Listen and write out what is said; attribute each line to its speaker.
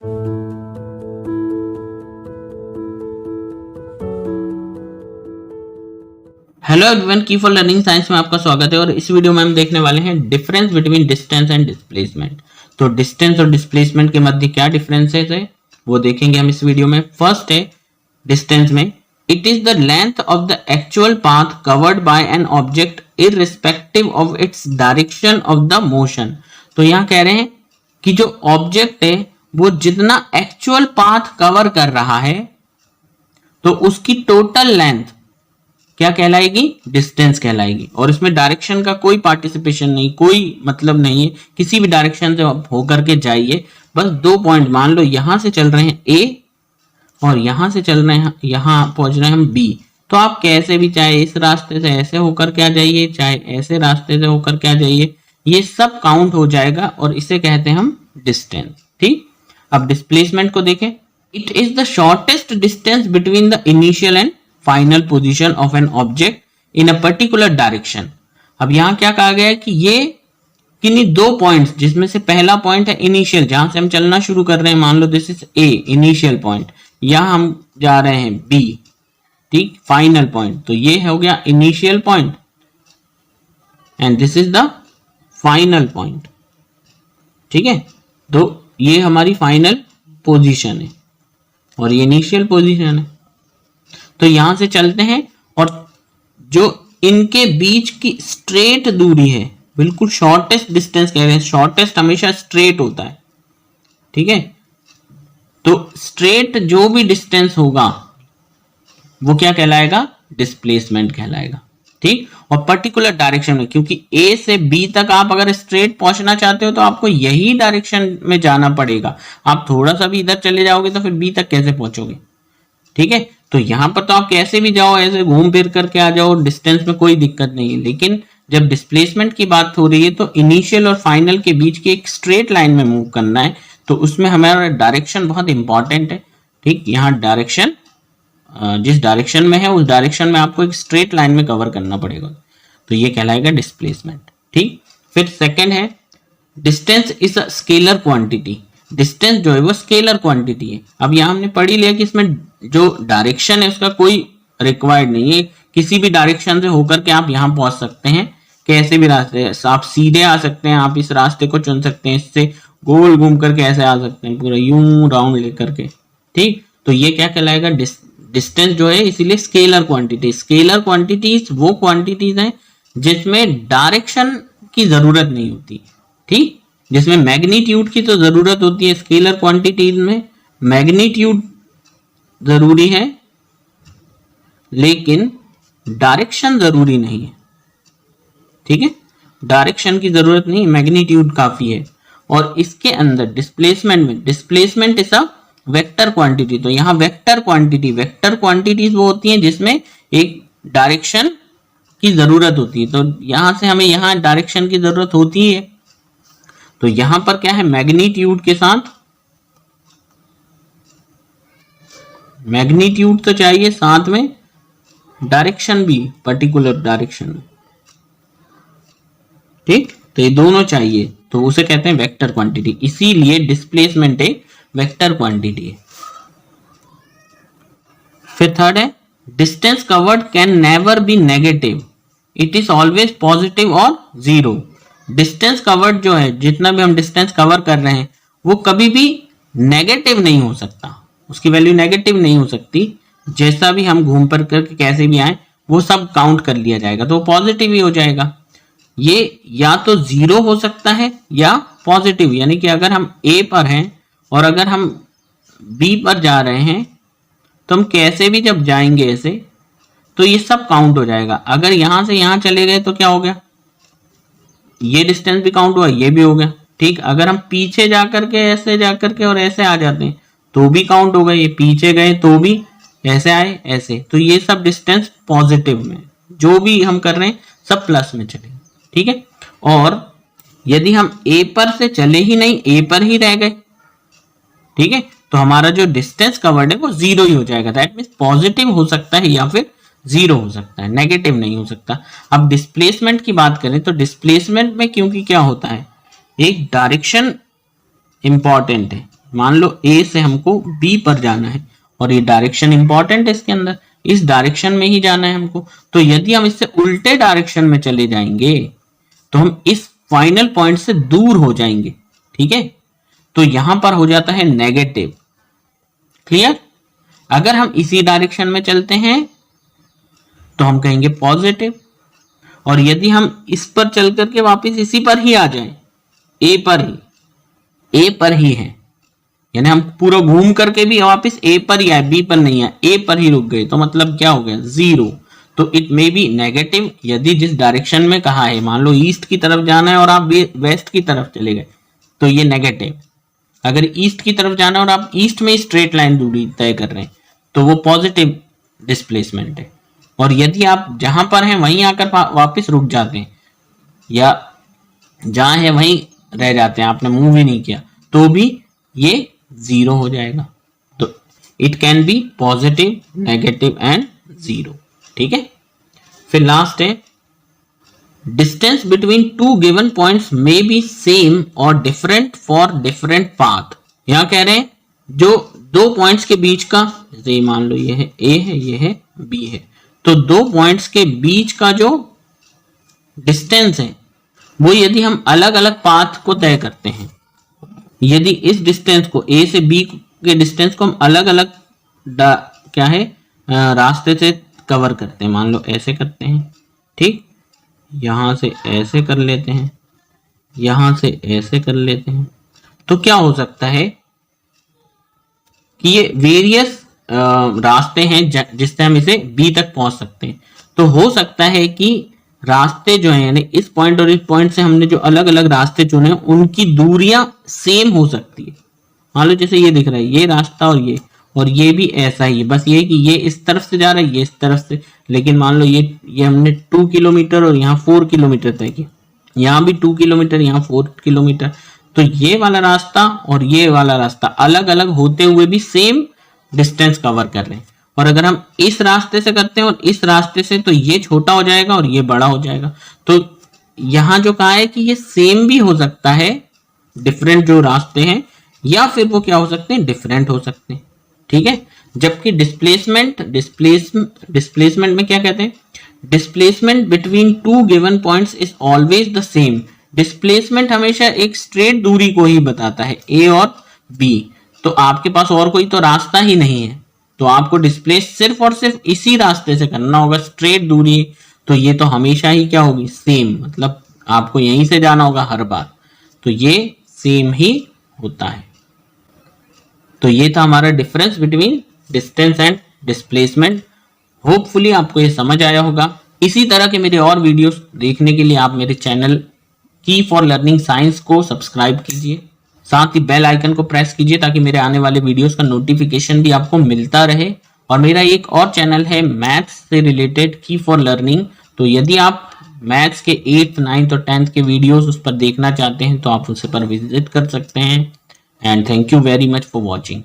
Speaker 1: Hello everyone, की for learning science में आपका स्वागत है। और इस वीडियो में हम देखने वाले हैं difference between distance and displacement. तो डिस्टेंस और डिस्प्लेसमेंट के मध्य क्या डिफरेंसेस है वो देखेंगे हम इस वीडियो में। फर्स्ट है डिस्टेंस में, it is the length of the actual path covered by an object irrespective of its direction of the motion. तो यहाँ कह रहे हैं कि जो ऑब्जेक्ट है वो जितना एक्चुअल पाथ कवर कर रहा है तो उसकी टोटल लेंथ क्या कहलाएगी? डिस्टेंस कहलाएगी। और इसमें डायरेक्शन का कोई पार्टिसिपेशन नहीं, कोई मतलब नहीं है, किसी भी डायरेक्शन से आप होकर के जाइए। बस 2 पॉइंट मान लो, यहां से चल रहे हैं ए और यहां से चल रहे हैं, यहां पहुंच रहे हैं हम बी। तो आप कैसे भी, चाहे इस रास्ते से ऐसे होकर के आ जाइए, चाहे ऐसे रास्ते से होकर के आ जाइए, ये सब काउंट हो जाएगा और इसे कहते हैं हम डिस्टेंस। ठीक, अब डिस्प्लेसमेंट को देखें। It is the shortest distance between the initial and final position of an object in a particular direction. अब यहां क्या कहा गया है कि ये किन्हीं 2 पॉइंट्स, जिसमें से पहला पॉइंट है इनिशियल, जहां से हम चलना शुरू कर रहे हैं, मान लो this is a initial point, यहां हम जा रहे हैं बी, ठीक, फाइनल पॉइंट। तो ये हो गया initial point and this is the final point. ठीक है, तो ये हमारी फाइनल पोजीशन है और ये इनिशियल पोजीशन है। तो यहां से चलते हैं और जो इनके बीच की स्ट्रेट दूरी है, बिल्कुल शॉर्टेस्ट डिस्टेंस कह रहे हैं। शॉर्टेस्ट हमेशा स्ट्रेट होता है, ठीक है। तो स्ट्रेट जो भी डिस्टेंस होगा वो क्या कहलाएगा? डिस्प्लेसमेंट कहलाएगा। ठीक, और पर्टिकुलर डायरेक्शन में, क्योंकि ए से बी तक आप अगर स्ट्रेट पहुंचना चाहते हो तो आपको यही डायरेक्शन में जाना पड़ेगा। आप थोड़ा सा भी इधर चले जाओगे तो फिर बी तक कैसे पहुंचोगे? ठीक है, तो यहां पर तो आप कैसे भी जाओ, ऐसे घूम फिर करके आ जाओ, डिस्टेंस में कोई दिक्कत नहीं है। लेकिन जब डिस्प्लेसमेंट की बात हो रही है तो इनिशियल और फाइनल के बीच की एक स्ट्रेट लाइन में मूव करना है, तो उसमें हमारा डायरेक्शन बहुत इंपॉर्टेंट है। ठीक, यहाँ डायरेक्शन जिस डायरेक्शन में है उस डायरेक्शन में आपको एक स्ट्रेट लाइन में कवर करना पड़ेगा, तो ये कहलाएगा डिस्प्लेसमेंट। ठीक, फिर सेकेंड है distance is a scalar quantity. Distance जो है वो स्केलर क्वांटिटी है। अब यहां हमने पढ़ ही लिया कि इसमें जो डायरेक्शन है उसका कोई रिक्वायर्ड नहीं है, किसी भी डायरेक्शन से होकर के आप यहां पहुंच सकते हैं, कैसे भी रास्ते, आप सीधे आ सकते हैं, आप इस रास्ते को चुन सकते हैं, इससे गोल घूम करके ऐसे आ सकते हैं, पूरा यूं राउंड लेकर के। ठीक, तो ये क्या कहलाएगा? डिस्टेंस जो है, इसीलिए स्केलर क्वांटिटी। स्केलर क्वांटिटीज वो क्वांटिटीज हैं जिसमें डायरेक्शन की जरूरत नहीं होती। ठीक, जिसमें मैग्नीट्यूड की तो जरूरत होती है, स्केलर क्वांटिटीज में मैग्नीट्यूड जरूरी है लेकिन डायरेक्शन जरूरी नहीं है। ठीक है, डायरेक्शन की जरूरत नहीं, मैग्नीट्यूड काफी है। और इसके अंदर डिस्प्लेसमेंट में, displacement is a vector quantity. तो यहाँ वेक्टर क्वांटिटीज वो होती हैं जिसमें एक डायरेक्शन की जरूरत होती है। तो यहां से हमें यहाँ डायरेक्शन की जरूरत होती है, तो यहां पर क्या है? मैग्नीट्यूड के साथ मैग्नीट्यूड तो चाहिए, साथ में डायरेक्शन भी, पर्टिकुलर डायरेक्शन में। ठीक, तो ये दोनों चाहिए, तो उसे कहते हैं वेक्टर क्वांटिटी। इसीलिए डिस्प्लेसमेंट एक वेक्टर क्वांटिटी है। फिर थर्ड है distance covered can never be negative, it is always positive और जीरो। डिस्टेंस कवर्ड जो है, जितना भी हम डिस्टेंस कवर कर रहे हैं, वो कभी भी नेगेटिव नहीं हो सकता, उसकी वैल्यू नेगेटिव नहीं हो सकती। जैसा भी हम घूम पर करके कैसे भी आए वो सब काउंट कर लिया जाएगा, तो पॉजिटिव ही हो जाएगा। ये या तो जीरो हो सकता है या पॉजिटिव, यानी कि अगर हम ए पर हैं और अगर हम बी पर जा रहे हैं तो हम कैसे भी जब जाएंगे ऐसे, तो ये सब काउंट हो जाएगा। अगर यहां से यहां चले गए तो क्या हो गया? ये डिस्टेंस भी काउंट हुआ, ये भी हो गया। ठीक, अगर हम पीछे जाकर के ऐसे जाकर के और ऐसे आ जाते हैं तो भी काउंट होगा, ये पीछे गए तो भी ऐसे आए ऐसे, तो ये सब डिस्टेंस पॉजिटिव में, जो भी हम कर रहे हैं सब प्लस में चलेगा। ठीक है, और यदि हम ए पर से चले ही नहीं, ए पर ही रह गए, ठीक है, तो हमारा जो डिस्टेंस कवर्ड है वो जीरो ही हो जाएगा। दैट मीन्स पॉजिटिव हो सकता है या फिर जीरो हो सकता है, नेगेटिव नहीं हो सकता। अब डिस्प्लेसमेंट की बात करें तो डिस्प्लेसमेंट में क्योंकि क्या होता है, एक डायरेक्शन इंपॉर्टेंट है, मान लो ए से हमको बी पर जाना है और ये डायरेक्शन इंपॉर्टेंट है इसके अंदर, इस डायरेक्शन में ही जाना है हमको। तो यदि हम इससे उल्टे डायरेक्शन में चले जाएंगे तो हम इस फाइनल पॉइंट से दूर हो जाएंगे, ठीक है। तो यहां पर हो जाता है नेगेटिव, क्लियर। अगर हम इसी डायरेक्शन में चलते हैं तो हम कहेंगे पॉजिटिव, और यदि हम इस पर चल करके वापस इसी पर ही आ जाएं, ए पर ही है, यानी हम पूरा घूम करके भी वापस ए पर ही आए, बी पर नहीं आए, ए पर ही रुक गए, तो मतलब क्या हो गया, 0। तो इट मे बी नेगेटिव यदि जिस डायरेक्शन में कहा है, मान लो ईस्ट की तरफ जाना है और आप वेस्ट की तरफ चले गए तो ये नेगेटिव। अगर ईस्ट की तरफ जाना है और आप ईस्ट में स्ट्रेट लाइन दूरी तय कर रहे हैं तो वो पॉजिटिव डिस्प्लेसमेंट है। और यदि आप जहां पर हैं वहीं आकर वापस रुक जाते हैं या जहां है वहीं रह जाते हैं, आपने मूव ही नहीं किया, तो भी ये 0 हो जाएगा। तो it can be positive, negative and 0, ठीक है। फिर लास्ट है distance between two given points may be same और डिफरेंट फॉर डिफरेंट पाथ। यहां कह रहे हैं जो दो पॉइंट्स के बीच का, जैसे मान लो ये है ए है, ये है बी है, तो दो पॉइंट्स के बीच का जो डिस्टेंस है वो यदि हम अलग अलग पाथ को तय करते हैं, यदि इस डिस्टेंस को ए से बी के डिस्टेंस को हम अलग अलग क्या है रास्ते से कवर करते हैं, मान लो ऐसे करते हैं, ठीक, यहां से ऐसे कर लेते हैं, यहां से ऐसे कर लेते हैं, तो क्या हो सकता है कि ये वेरियस रास्ते हैं जिससे हम इसे बी तक पहुंच सकते हैं। तो हो सकता है कि रास्ते जो है, यानी इस पॉइंट और इस पॉइंट से हमने जो अलग अलग रास्ते चुने हैं उनकी दूरियां सेम हो सकती है। मान लो जैसे ये दिख रहा है, ये रास्ता और ये भी ऐसा ही है, बस ये कि ये इस तरफ से जा रहा है, ये इस तरफ से, लेकिन मान लो ये हमने 2 किलोमीटर और यहाँ 4 किलोमीटर तय किया, यहाँ भी 2 किलोमीटर, यहाँ 4 किलोमीटर, तो ये वाला रास्ता और ये वाला रास्ता अलग अलग होते हुए भी सेम डिस्टेंस कवर कर रहे हैं। और अगर हम इस रास्ते से करते हैं और इस रास्ते से, तो ये छोटा हो जाएगा और ये बड़ा हो जाएगा। तो यहां जो कहा है कि ये सेम भी हो सकता है, डिफरेंट जो रास्ते हैं, या फिर वो क्या हो सकते हैं, डिफरेंट हो सकते हैं, ठीक है। जबकि डिस्प्लेसमेंट में क्या कहते हैं, displacement between two given points is always the same. Displacement हमेशा एक स्ट्रेट दूरी को ही बताता है, ए और बी। तो आपके पास और कोई तो रास्ता ही नहीं है, तो आपको डिस्प्लेस सिर्फ और सिर्फ इसी रास्ते से करना होगा, स्ट्रेट दूरी, तो ये तो हमेशा ही क्या होगी, सेम, मतलब आपको यहीं से जाना होगा हर बार, तो ये सेम ही होता है। तो ये था हमारा difference between distance and displacement. Hopefully आपको ये समझ आया होगा। इसी तरह के मेरे और वीडियोस देखने के लिए आप मेरे चैनल की फॉर लर्निंग साइंस को सब्सक्राइब कीजिए, साथ ही बेल आइकन को प्रेस कीजिए ताकि मेरे आने वाले वीडियोस का नोटिफिकेशन भी आपको मिलता रहे। और मेरा एक और चैनल है मैथ्स से रिलेटेड की फॉर लर्निंग, तो यदि आप मैथ्स के 8th 9th और 10th के वीडियोस उस पर देखना चाहते हैं तो आप उस पर विजिट कर सकते हैं। And thank you very much for watching.